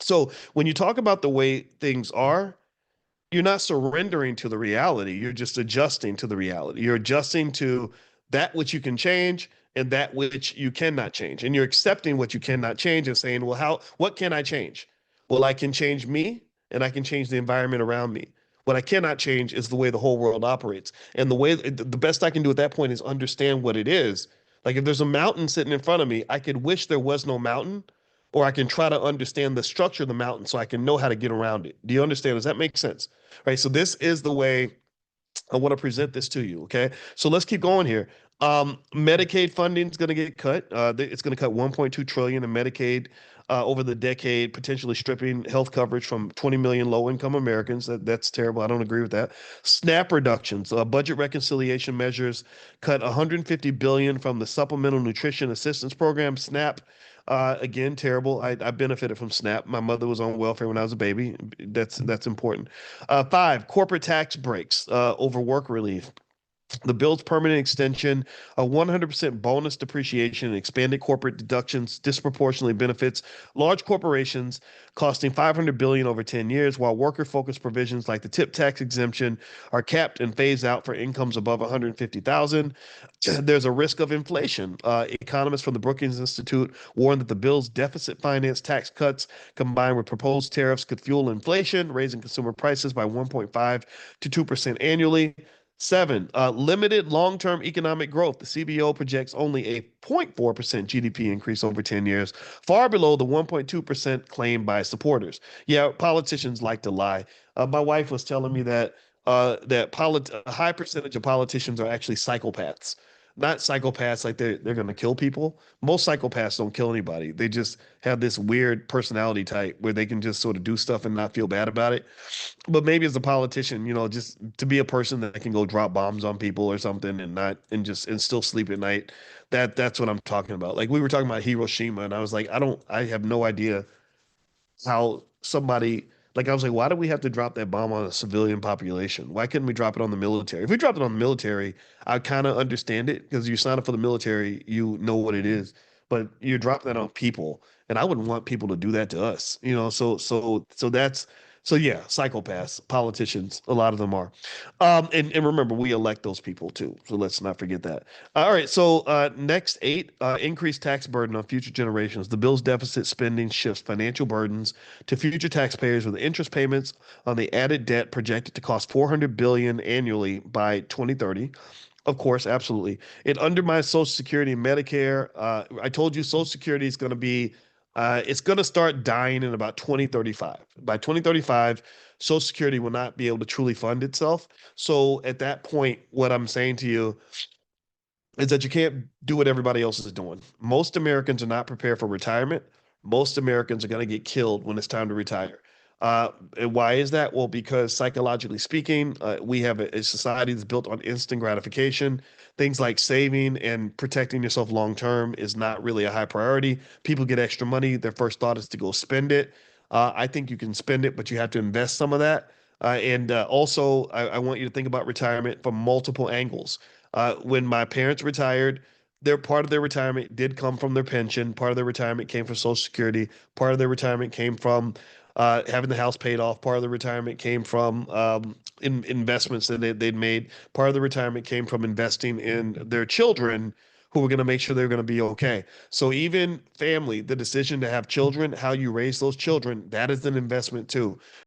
So when you talk about the way things are, you're not surrendering to the reality. You're just adjusting to the reality. You're adjusting to that which you can change and that which you cannot change. And you're accepting what you cannot change and saying, well, what can I change? Well, I can change me and I can change the environment around me. What I cannot change is the way the whole world operates. And the best I can do at that point is understand what it is. Like if there's a mountain sitting in front of me, I could wish there was no mountain, or I can try to understand the structure of the mountain so I can know how to get around it. Do you understand? Does that make sense? Right. So this is the way I want to present this to you. Okay. So let's keep going here. Medicaid funding is going to get cut. It's going to cut 1.2 trillion in Medicaid over the decade, potentially stripping health coverage from 20 million low-income Americans. That's terrible. I don't agree with that. SNAP reductions, budget reconciliation measures, cut 150 billion from the Supplemental Nutrition Assistance Program, SNAP. Again, terrible. I benefited from SNAP. My mother was on welfare when I was a baby. That's important. Five, corporate tax breaks over work relief. The bill's permanent extension, a 100% bonus depreciation, and expanded corporate deductions disproportionately benefits large corporations, costing 500 billion over 10 years, while worker-focused provisions like the tip tax exemption are capped and phased out for incomes above 150,000. There's a risk of inflation. Economists from the Brookings Institute warn that the bill's deficit finance tax cuts combined with proposed tariffs could fuel inflation, raising consumer prices by 1.5 to 2% annually. Seven, limited long-term economic growth. The CBO projects only a 0.4% GDP increase over 10 years, far below the 1.2% claimed by supporters. Yeah, politicians like to lie. My wife was telling me that a high percentage of politicians are actually psychopaths. Not psychopaths like they're going to kill people. Most psychopaths don't kill anybody. They just have this weird personality type where they can just sort of do stuff and not feel bad about it. But maybe as a politician, just to be a person that can go drop bombs on people or something and not and still sleep at night. That's what I'm talking about. Like we were talking about Hiroshima, and I was like, I have no idea how somebody like I was like, why do we have to drop that bomb on a civilian population? Why couldn't we drop it on the military? If we dropped it on the military, I kind of understand it because you sign up for the military, you know what it is. But you're dropping that on people, and I wouldn't want people to do that to us, So that's so yeah, psychopaths, politicians, a lot of them are. And remember, we elect those people too. So let's not forget that. All right. So next eight, increased tax burden on future generations. The bill's deficit spending shifts financial burdens to future taxpayers with interest payments on the added debt projected to cost 400 billion annually by 2030. Of course, absolutely. It undermines Social Security and Medicare. I told you Social Security is going to be, it's going to start dying in about 2035. By 2035, Social Security will not be able to truly fund itself. So at that point, what I'm saying to you is that you can't do what everybody else is doing. Most Americans are not prepared for retirement. Most Americans are going to get killed when it's time to retire. And why is that? Well, because psychologically speaking, we have a society that's built on instant gratification. Things like saving and protecting yourself long term is not really a high priority. People get extra money. Their first thought is to go spend it. I think you can spend it, but you have to invest some of that. And also, I want you to think about retirement from multiple angles. When my parents retired, their part of their retirement did come from their pension. Part of their retirement came from Social Security. Part of their retirement came from having the house paid off. Part of the retirement came from investments that they'd made. Part of the retirement came from investing in their children who were going to make sure they're going to be okay. So even family, the decision to have children, how you raise those children, that is an investment too.